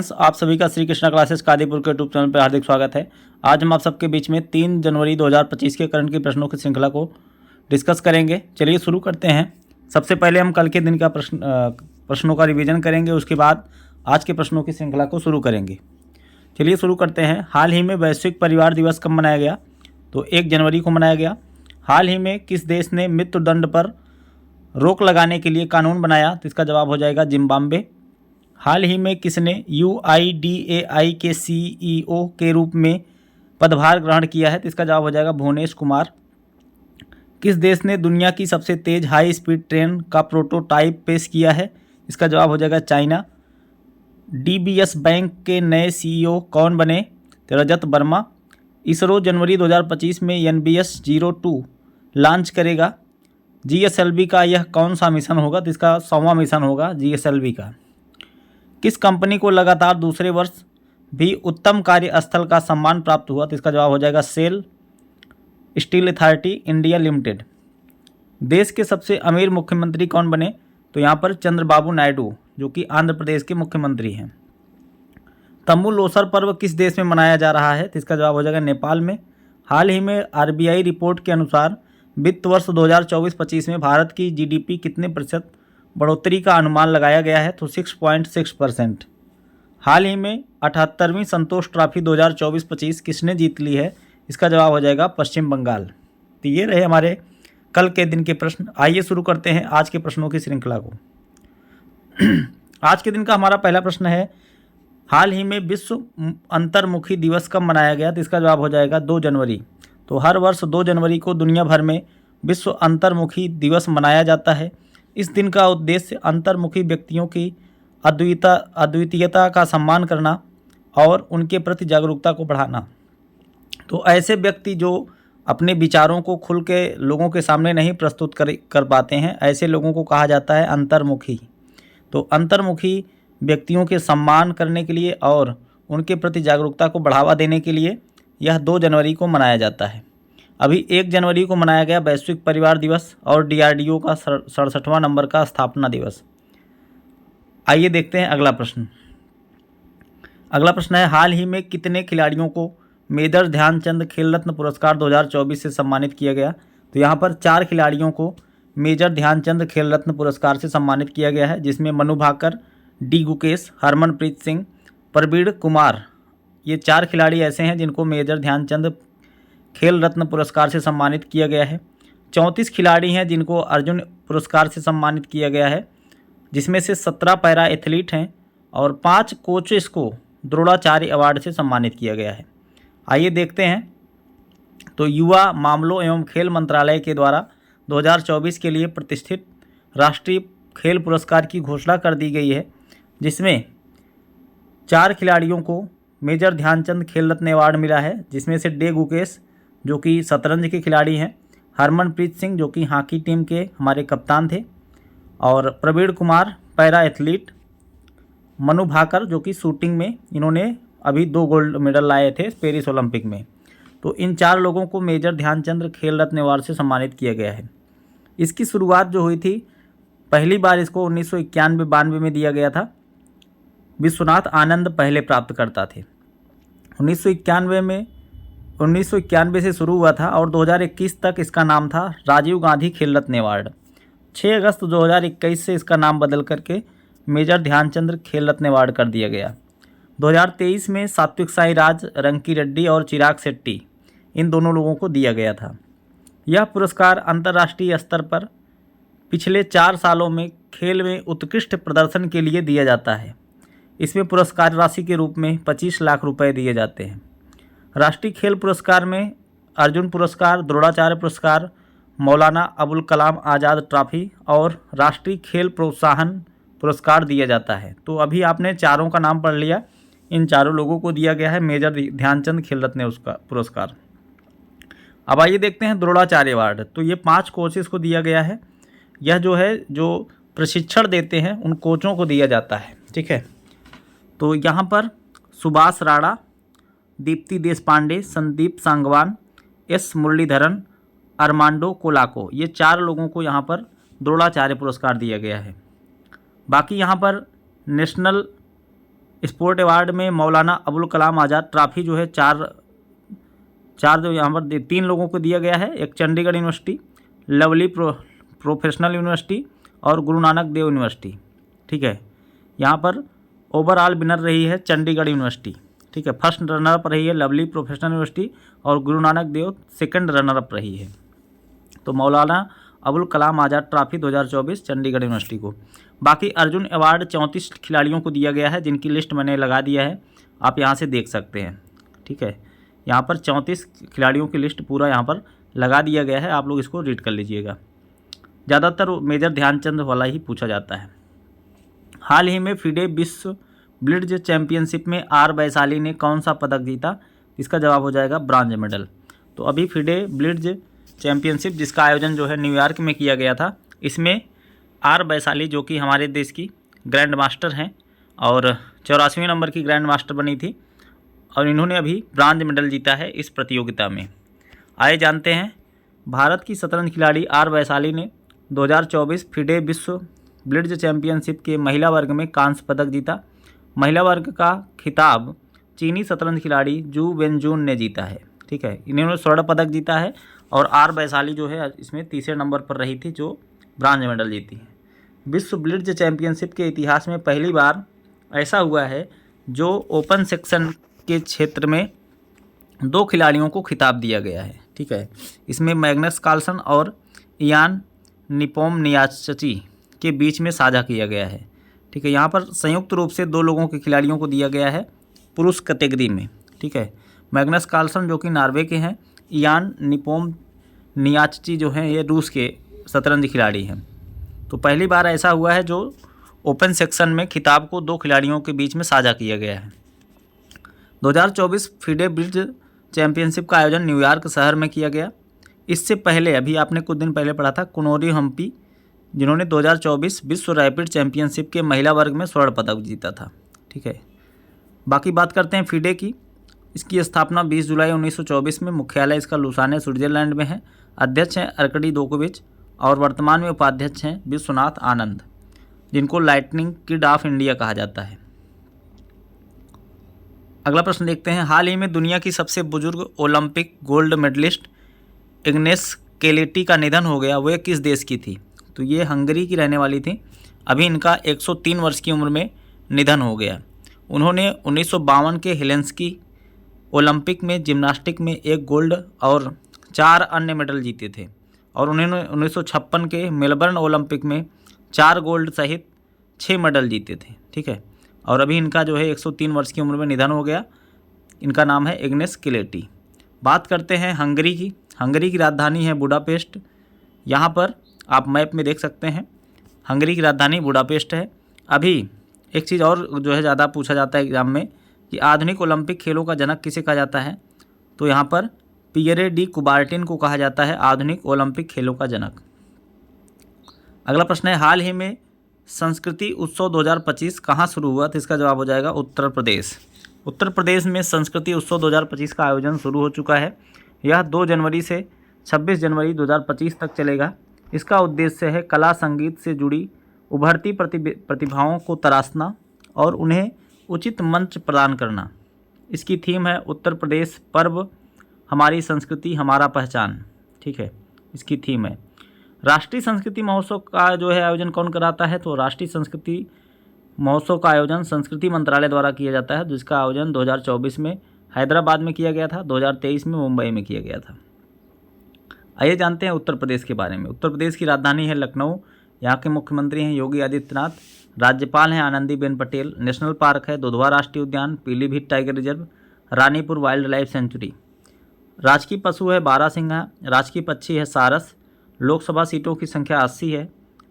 आप सभी का श्री कृष्णा क्लासेस कादीपुर के यूट्यूब चैनल पर हार्दिक स्वागत है। आज हम आप सबके बीच में 3 जनवरी 2025 के करंट की प्रश्नों की श्रृंखला को डिस्कस करेंगे। चलिए शुरू करते हैं। सबसे पहले हम कल के दिन का प्रश्नों का रिवीजन करेंगे, उसके बाद आज के प्रश्नों की श्रृंखला को शुरू करेंगे। चलिए शुरू करते हैं। हाल ही में वैश्विक परिवार दिवस कब मनाया गया? तो 1 जनवरी को मनाया गया। हाल ही में किस देश ने मृत्युदंड पर रोक लगाने के लिए कानून बनाया? तो इसका जवाब हो जाएगा जिम्बाब्वे। हाल ही में किसने UIDAI के CEO के रूप में पदभार ग्रहण किया है? तो इसका जवाब हो जाएगा भुवनेश कुमार। किस देश ने दुनिया की सबसे तेज हाई स्पीड ट्रेन का प्रोटोटाइप पेश किया है? इसका जवाब हो जाएगा चाइना। DBS बैंक के नए CEO कौन बने? तो रजत वर्मा। इसरो जनवरी 2025 में NBS-02 लॉन्च करेगा। GSLV का यह कौन सा मिशन होगा? तो इसका 100वां मिशन होगा GSLV का। किस कंपनी को लगातार दूसरे वर्ष भी उत्तम कार्य स्थल का सम्मान प्राप्त हुआ? तो इसका जवाब हो जाएगा SAIL steel authority India limited. देश के सबसे अमीर मुख्यमंत्री कौन बने? तो यहाँ पर चंद्रबाबू नायडू, जो कि आंध्र प्रदेश के मुख्यमंत्री हैं। तम्बू लोसर पर्व किस देश में मनाया जा रहा है? तो इसका जवाब हो जाएगा नेपाल में। हाल ही में RBI रिपोर्ट के अनुसार वित्त वर्ष 2024-25 में भारत की GDP कितने प्रतिशत बढ़ोतरी का अनुमान लगाया गया है? तो 6.6%। हाल ही में 78वीं संतोष ट्रॉफी 2024-25 किसने जीत ली है? इसका जवाब हो जाएगा पश्चिम बंगाल। तो ये रहे हमारे कल के दिन के प्रश्न। आइए शुरू करते हैं आज के प्रश्नों की श्रृंखला को। आज के दिन का हमारा पहला प्रश्न है, हाल ही में विश्व अंतर्मुखी दिवस कब मनाया गया? तो इसका जवाब हो जाएगा 2 जनवरी। तो हर वर्ष 2 जनवरी को दुनिया भर में विश्व अंतर्मुखी दिवस मनाया जाता है। इस दिन का उद्देश्य अंतर्मुखी व्यक्तियों की अद्वितीयता का सम्मान करना और उनके प्रति जागरूकता को बढ़ाना। तो ऐसे व्यक्ति जो अपने विचारों को खुल के लोगों के सामने नहीं प्रस्तुत कर पाते हैं, ऐसे लोगों को कहा जाता है अंतर्मुखी। तो अंतर्मुखी व्यक्तियों के सम्मान करने के लिए और उनके प्रति जागरूकता को बढ़ावा देने के लिए यह 2 जनवरी को मनाया जाता है। अभी 1 जनवरी को मनाया गया वैश्विक परिवार दिवस और DRDO का 67वां नंबर का स्थापना दिवस। आइए देखते हैं अगला प्रश्न। अगला प्रश्न है, हाल ही में कितने खिलाड़ियों को मेजर ध्यानचंद खेल रत्न पुरस्कार 2024 से सम्मानित किया गया? तो यहाँ पर 4 खिलाड़ियों को मेजर ध्यानचंद खेल रत्न पुरस्कार से सम्मानित किया गया है, जिसमें मनु भाकर, D गुकेश, हरमनप्रीत सिंह, प्रवीण कुमार। ये 4 खिलाड़ी ऐसे हैं जिनको मेजर ध्यानचंद खेल रत्न पुरस्कार से सम्मानित किया गया है। 34 खिलाड़ी हैं जिनको अर्जुन पुरस्कार से सम्मानित किया गया है, जिसमें से 17 पैरा एथलीट हैं और 5 कोचेस को द्रोणाचार्य अवार्ड से सम्मानित किया गया है। आइए देखते हैं। तो युवा मामलों एवं खेल मंत्रालय के द्वारा 2024 के लिए प्रतिष्ठित राष्ट्रीय खेल पुरस्कार की घोषणा कर दी गई है, जिसमें 4 खिलाड़ियों को मेजर ध्यानचंद खेल रत्न अवार्ड मिला है, जिसमें से D गुकेश जो कि शतरंज के खिलाड़ी हैं, हरमनप्रीत सिंह जो कि हॉकी टीम के हमारे कप्तान थे, और प्रवीण कुमार पैरा एथलीट, मनु भाकर जो कि शूटिंग में इन्होंने अभी 2 गोल्ड मेडल लाए थे पेरिस ओलंपिक में। तो इन 4 लोगों को मेजर ध्यानचंद खेल रत्न अवार्ड से सम्मानित किया गया है। इसकी शुरुआत जो हुई थी, पहली बार इसको 1991-92 में दिया गया था। विश्वनाथ आनंद पहले प्राप्तकर्ता थे। 1991 से शुरू हुआ था और 2021 तक इसका नाम था राजीव गांधी खेल रत्न अवार्ड। 6 अगस्त 2021 से इसका नाम बदल करके मेजर ध्यानचंद खेल रत्न अवार्ड कर दिया गया। 2023 में सात्विक साईराज, रंकी रेड्डी और चिराग शेट्टी, इन दोनों लोगों को दिया गया था। यह पुरस्कार अंतर्राष्ट्रीय स्तर पर पिछले 4 सालों में खेल में उत्कृष्ट प्रदर्शन के लिए दिया जाता है। इसमें पुरस्कार राशि के रूप में 25 लाख रुपए दिए जाते हैं। राष्ट्रीय खेल पुरस्कार में अर्जुन पुरस्कार, द्रोणाचार्य पुरस्कार, मौलाना अबुल कलाम आज़ाद ट्रॉफी और राष्ट्रीय खेल प्रोत्साहन पुरस्कार दिया जाता है। तो अभी आपने चारों का नाम पढ़ लिया। इन चारों लोगों को दिया गया है मेजर ध्यानचंद खेल रत्न उसका पुरस्कार। अब आइए देखते हैं द्रोणाचार्य अवार्ड। तो ये 5 कोचेस को दिया गया है। यह जो है जो प्रशिक्षण देते हैं उन कोचों को दिया जाता है, ठीक है। तो यहाँ पर सुभाष राणा, दीप्ति देशपांडे, संदीप सांगवान, S मुरलीधरन, अरमांडो कोलाको, ये 4 लोगों को यहाँ पर द्रोणाचार्य पुरस्कार दिया गया है। बाकी यहाँ पर नेशनल स्पोर्ट अवार्ड में मौलाना अबुल कलाम आज़ाद ट्रॉफी जो है चार जो यहाँ पर 3 लोगों को दिया गया है। एक Chandigarh university, lovely professional university और गुरु नानक देव यूनिवर्सिटी। ठीक है, यहाँ पर ओवरऑल विनर रही है चंडीगढ़ यूनिवर्सिटी। ठीक है, फर्स्ट रनर अप रही है लवली प्रोफेशनल यूनिवर्सिटी और Guru Nanak Dev second runner up रही है। तो मौलाना अबुल कलाम आज़ाद ट्रॉफी 2024 चंडीगढ़ यूनिवर्सिटी को। बाकी अर्जुन अवार्ड 34 खिलाड़ियों को दिया गया है, जिनकी लिस्ट मैंने लगा दिया है, आप यहाँ से देख सकते हैं। ठीक है, यहाँ पर 34 खिलाड़ियों की लिस्ट पूरा यहाँ पर लगा दिया गया है, आप लोग इसको रीड कर लीजिएगा। ज़्यादातर मेजर ध्यानचंद वाला ही पूछा जाता है। हाल ही में फिडे विश्व ब्लिट्ज चैंपियनशिप में आर वैशाली ने कौन सा पदक जीता? इसका जवाब हो जाएगा ब्रॉन्ज मेडल। तो अभी फिडे ब्लिट्ज चैंपियनशिप जिसका आयोजन जो है न्यूयॉर्क में किया गया था, इसमें आर वैशाली जो कि हमारे देश की ग्रैंड मास्टर हैं और 84वें नंबर की ग्रैंड मास्टर बनी थी और इन्होंने अभी ब्रॉन्ज मेडल जीता है इस प्रतियोगिता में। आइए जानते हैं, भारत की शतरंज खिलाड़ी आर वैशाली ने 2024 फिडे विश्व ब्लिट्ज चैंपियनशिप के महिला वर्ग में कांस्य पदक जीता। महिला वर्ग का खिताब चीनी शतरंज खिलाड़ी जू वेनजून ने जीता है। ठीक है, इन्होंने स्वर्ण पदक जीता है और आर वैशाली जो है इसमें तीसरे नंबर पर रही थी जो ब्रॉन्ज मेडल जीती है। विश्व ब्लिट्ज चैंपियनशिप के इतिहास में पहली बार ऐसा हुआ है जो ओपन सेक्शन के क्षेत्र में 2 खिलाड़ियों को खिताब दिया गया है। ठीक है, इसमें मैग्नस कार्लसन और इयान नेपोमनियास्की के बीच में साझा किया गया है। ठीक है, यहाँ पर संयुक्त रूप से 2 लोगों के खिलाड़ियों को दिया गया है पुरुष कैटेगरी में। ठीक है, मैग्नस कार्लसन जो कि नॉर्वे के हैं, इयान नेपोमनियास्की जो हैं ये रूस के शतरंज खिलाड़ी हैं। तो पहली बार ऐसा हुआ है जो ओपन सेक्शन में खिताब को 2 खिलाड़ियों के बीच में साझा किया गया है। 2024 फिडे ब्लिट्ज चैंपियनशिप का आयोजन न्यूयॉर्क शहर में किया गया। इससे पहले अभी आपने कुछ दिन पहले पढ़ा था कुनोरी हम्पी, जिन्होंने 2024 विश्व रैपिड चैंपियनशिप के महिला वर्ग में स्वर्ण पदक जीता था। ठीक है, बाकी बात करते हैं फिडे की। इसकी स्थापना 20 जुलाई 1924 में, मुख्यालय इसका लुसाने स्विट्जरलैंड में है। अध्यक्ष हैं अर्कडी दोकोविच और वर्तमान में उपाध्यक्ष हैं विश्वनाथ आनंद, जिनको लाइटनिंग किड ऑफ इंडिया कहा जाता है। अगला प्रश्न देखते हैं, हाल ही में दुनिया की सबसे बुजुर्ग ओलंपिक गोल्ड मेडलिस्ट इग्नेस केलेटी का निधन हो गया, वह किस देश की थी? तो ये हंगरी की रहने वाली थी। अभी इनका 103 वर्ष की उम्र में निधन हो गया। उन्होंने 1952 के हेलेंस्की ओलंपिक में जिम्नास्टिक में 1 गोल्ड और 4 अन्य मेडल जीते थे और उन्होंने 1956 के मेलबर्न ओलंपिक में 4 गोल्ड सहित 6 मेडल जीते थे। ठीक है, और अभी इनका जो है 103 वर्ष की उम्र में निधन हो गया। इनका नाम है इग्नेस केलेटी। बात करते हैं हंगरी की। हंगरी की राजधानी है बुडापेस्ट। यहाँ पर आप मैप में देख सकते हैं, हंगरी की राजधानी बुडापेस्ट है। अभी एक चीज़ और जो है ज़्यादा पूछा जाता है एग्जाम में कि आधुनिक ओलंपिक खेलों का जनक किसे कहा जाता है? तो यहाँ पर पियरे डी कुबार्टिन को कहा जाता है आधुनिक ओलंपिक खेलों का जनक। अगला प्रश्न है, हाल ही में संस्कृति उत्सव 2025 कहाँ शुरू हुआ? तो इसका जवाब हो जाएगा उत्तर प्रदेश। उत्तर प्रदेश में संस्कृति उत्सव 2025 का आयोजन शुरू हो चुका है। यह 2 जनवरी से 26 जनवरी 2025 तक चलेगा। इसका उद्देश्य है कला संगीत से जुड़ी उभरती प्रतिभाओं को तराशना और उन्हें उचित मंच प्रदान करना। इसकी थीम है उत्तर प्रदेश पर्व हमारी संस्कृति हमारा पहचान। ठीक है, इसकी थीम है। राष्ट्रीय संस्कृति महोत्सव का जो है आयोजन कौन कराता है? तो राष्ट्रीय संस्कृति महोत्सव का आयोजन संस्कृति मंत्रालय द्वारा किया जाता है, जिसका आयोजन 2024 में हैदराबाद में किया गया था, 2023 में मुंबई में किया गया था। आइए जानते हैं उत्तर प्रदेश के बारे में। उत्तर प्रदेश की राजधानी है लखनऊ। यहाँ के मुख्यमंत्री हैं योगी आदित्यनाथ, राज्यपाल हैं आनंदीबेन पटेल। नेशनल पार्क है दुधवा राष्ट्रीय उद्यान, Pilibhit tiger reserve, Ranipur wild life sanctuary. राजकीय पशु है बारहसिंघा, राजकीय पक्षी है सारस। लोकसभा सीटों की संख्या 80 है,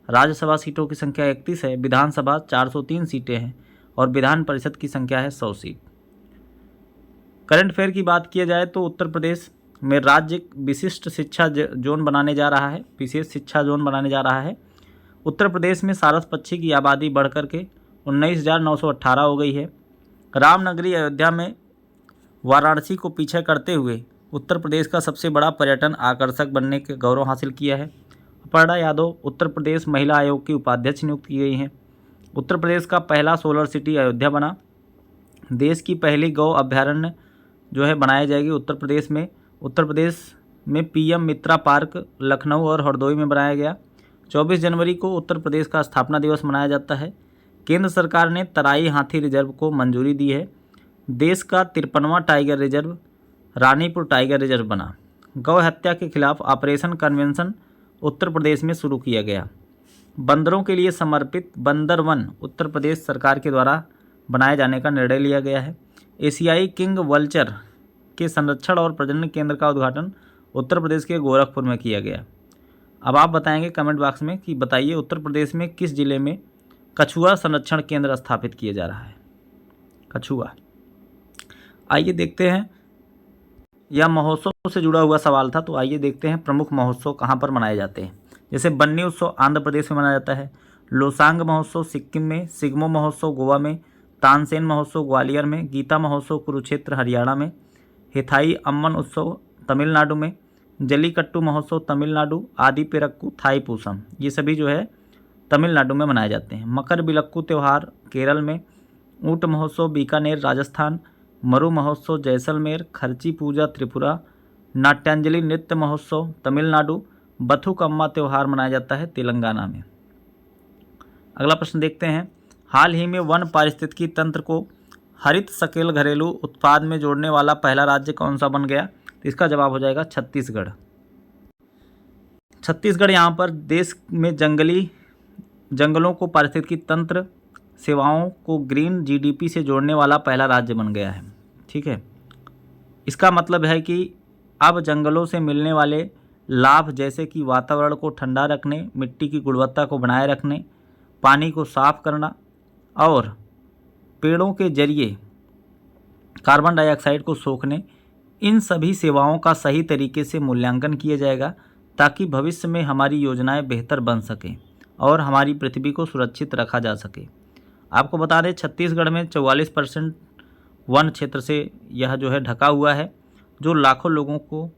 राज्यसभा सीटों की संख्या 31 है, विधानसभा 403 सीटें हैं और विधान परिषद की संख्या है 100 सीट। करंट अफेयर की बात किया जाए तो उत्तर प्रदेश में राज्य विशिष्ट शिक्षा जोन बनाने जा रहा है, विशेष शिक्षा जोन बनाने जा रहा है। उत्तर प्रदेश में सारस पक्षी की आबादी बढ़कर के 19,918 हो गई है। रामनगरी अयोध्या में वाराणसी को पीछे करते हुए उत्तर प्रदेश का सबसे बड़ा पर्यटन आकर्षक बनने के गौरव हासिल किया है। अपर्णा यादव उत्तर प्रदेश महिला आयोग की उपाध्यक्ष नियुक्त की गई हैं। उत्तर प्रदेश का पहला सोलर सिटी अयोध्या बना। देश की पहली गौ अभ्यारण्य जो है बनाई जाएगी उत्तर प्रदेश में। उत्तर प्रदेश में पीएम मित्रा पार्क लखनऊ और हरदोई में बनाया गया। 24 जनवरी को उत्तर प्रदेश का स्थापना दिवस मनाया जाता है। केंद्र सरकार ने तराई हाथी रिजर्व को मंजूरी दी है। देश का 53वां tiger reserve Ranipur tiger reserve बना। गौ हत्या के खिलाफ ऑपरेशन कन्वेंशन उत्तर प्रदेश में शुरू किया गया। बंदरों के लिए समर्पित बंदर वन उत्तर प्रदेश सरकार के द्वारा बनाए जाने का निर्णय लिया गया है। एशियाई किंग वल्चर के संरक्षण और प्रजनन केंद्र का उद्घाटन उत्तर प्रदेश के गोरखपुर में किया गया। अब आप बताएंगे कमेंट बॉक्स में कि बताइए उत्तर प्रदेश में किस जिले में कछुआ संरक्षण केंद्र स्थापित किया जा रहा है। कछुआ, आइए देखते हैं, यह महोत्सव से जुड़ा हुआ सवाल था, तो आइए देखते हैं प्रमुख महोत्सव कहाँ पर मनाए जाते हैं। जैसे बन्नी उत्सव आंध्र प्रदेश में मनाया जाता है, लोसांग महोत्सव सिक्किम में, सिग्मो महोत्सव गोवा में, तानसेन महोत्सव ग्वालियर में, गीता महोत्सव कुरुक्षेत्र हरियाणा में, हिथाई अम्मन उत्सव तमिलनाडु में, जलीकट्टू महोत्सव तमिलनाडु, आदि पेरक्कू थाईपूसम ये सभी जो है तमिलनाडु में मनाए जाते हैं। मकर बिलक्कू त्यौहार केरल में, ऊंट महोत्सव बीकानेर राजस्थान, मरु महोत्सव जैसलमेर, खर्ची पूजा त्रिपुरा, नाट्यांजलि नृत्य महोत्सव तमिलनाडु, बथुकम्मा त्यौहार मनाया जाता है तेलंगाना में। अगला प्रश्न देखते हैं, हाल ही में वन पारिस्थितिकी तंत्र को हरित सकेल घरेलू उत्पाद में जोड़ने वाला पहला राज्य कौन सा बन गया? तो इसका जवाब हो जाएगा छत्तीसगढ़। छत्तीसगढ़ यहाँ पर देश में जंगलों को पारिस्थितिकी तंत्र सेवाओं को ग्रीन जीडीपी से जोड़ने वाला पहला राज्य बन गया है। ठीक है, इसका मतलब है कि अब जंगलों से मिलने वाले लाभ जैसे कि वातावरण को ठंडा रखने, मिट्टी की गुणवत्ता को बनाए रखने, पानी को साफ करना और पेड़ों के जरिए कार्बन डाइऑक्साइड को सोखने, इन सभी सेवाओं का सही तरीके से मूल्यांकन किया जाएगा ताकि भविष्य में हमारी योजनाएं बेहतर बन सकें और हमारी पृथ्वी को सुरक्षित रखा जा सके। आपको बता दें छत्तीसगढ़ में 44% वन क्षेत्र से यह जो है ढका हुआ है, जो लाखों लोगों को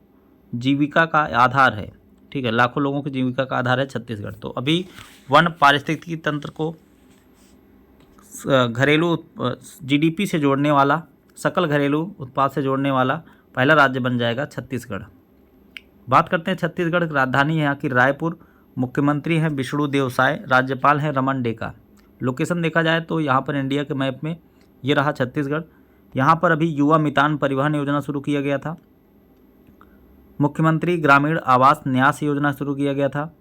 जीविका का आधार है। ठीक है, लाखों लोगों की जीविका का आधार है छत्तीसगढ़। तो अभी वन पारिस्थितिकी तंत्र को घरेलू जीडीपी से जोड़ने वाला, सकल घरेलू उत्पाद से जोड़ने वाला पहला राज्य बन जाएगा छत्तीसगढ़। बात करते हैं छत्तीसगढ़ की राजधानी है यहाँ की रायपुर, मुख्यमंत्री हैं विष्णुदेव साय, राज्यपाल हैं रमन डेका। लोकेशन देखा जाए तो यहाँ पर इंडिया के मैप में ये रहा छत्तीसगढ़। यहाँ पर अभी युवा मितान परिवहन योजना शुरू किया गया था, मुख्यमंत्री ग्रामीण आवास न्यास योजना शुरू किया गया था,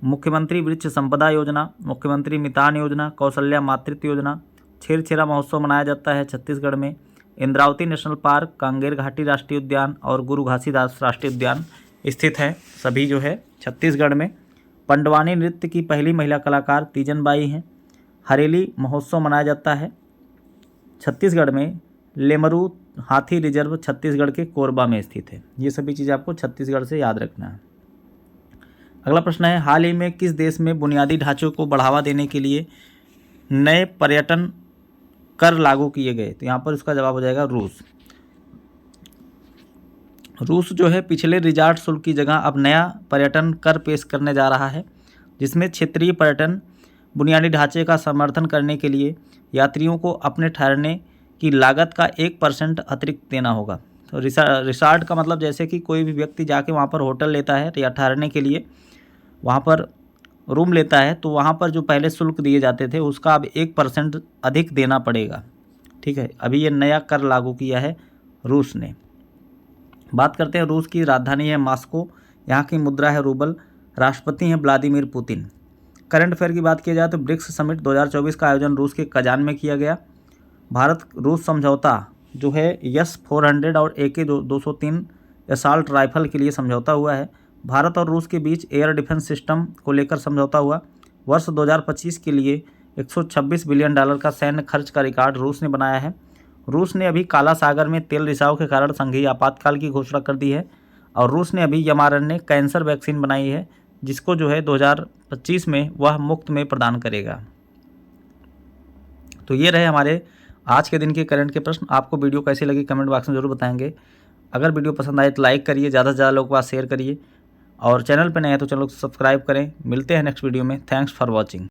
मुख्यमंत्री वृक्ष संपदा योजना, मुख्यमंत्री मितान योजना, कौशल्या मातृत्व योजना। छेरछेरा महोत्सव मनाया जाता है छत्तीसगढ़ में। इंद्रावती नेशनल पार्क, कांगेर घाटी राष्ट्रीय उद्यान और गुरु घासीदास राष्ट्रीय उद्यान स्थित हैं, सभी जो है छत्तीसगढ़ में। पंडवानी नृत्य की पहली महिला कलाकार तीजन बाई हैं। हरेली महोत्सव मनाया जाता है छत्तीसगढ़ में। लेमरू हाथी रिजर्व छत्तीसगढ़ के कोरबा में स्थित है। ये सभी चीज़ें आपको छत्तीसगढ़ से याद रखना है। अगला प्रश्न है, हाल ही में किस देश में बुनियादी ढांचों को बढ़ावा देने के लिए नए पर्यटन कर लागू किए गए? तो यहाँ पर इसका जवाब हो जाएगा रूस। रूस जो है पिछले रिजॉर्ट शुल्क की जगह अब नया पर्यटन कर पेश करने जा रहा है, जिसमें क्षेत्रीय पर्यटन बुनियादी ढांचे का समर्थन करने के लिए यात्रियों को अपने ठहरने की लागत का 1% अतिरिक्त देना होगा। तो रिसॉर्ट का मतलब जैसे कि कोई भी व्यक्ति जाके वहाँ पर होटल लेता है या ठहरने के लिए वहाँ पर रूम लेता है, तो वहाँ पर जो पहले शुल्क दिए जाते थे उसका अब 1% अधिक देना पड़ेगा। ठीक है, अभी ये नया कर लागू किया है रूस ने। बात करते हैं, रूस की राजधानी है मॉस्को, यहाँ की मुद्रा है रूबल, राष्ट्रपति हैं व्लादिमीर पुतिन। करंट अफेयर की बात की जाए तो ब्रिक्स समिट 2024 का आयोजन रूस के कजान में किया गया। भारत रूस समझौता जो है S-400 और AK-203 असॉल्ट राइफल के लिए समझौता हुआ है। भारत और रूस के बीच एयर डिफेंस सिस्टम को लेकर समझौता हुआ। वर्ष 2025 के लिए $126 बिलियन का सैन्य खर्च का रिकॉर्ड रूस ने बनाया है। रूस ने अभी काला सागर में तेल रिसाव के कारण संघीय आपातकाल की घोषणा कर दी है और रूस ने अभी यमारण्य कैंसर वैक्सीन बनाई है, जिसको जो है 2025 में वह मुफ्त में प्रदान करेगा। तो ये रहे हमारे आज के दिन के करंट के प्रश्न। आपको वीडियो कैसी लगी कमेंट बॉक्स में जरूर बताएंगे। अगर वीडियो पसंद आए तो लाइक करिए, ज़्यादा से ज़्यादा लोगों के पास शेयर करिए और चैनल पर नए हैं तो चैनल को सब्सक्राइब करें। मिलते हैं नेक्स्ट वीडियो में। Thanks for watching.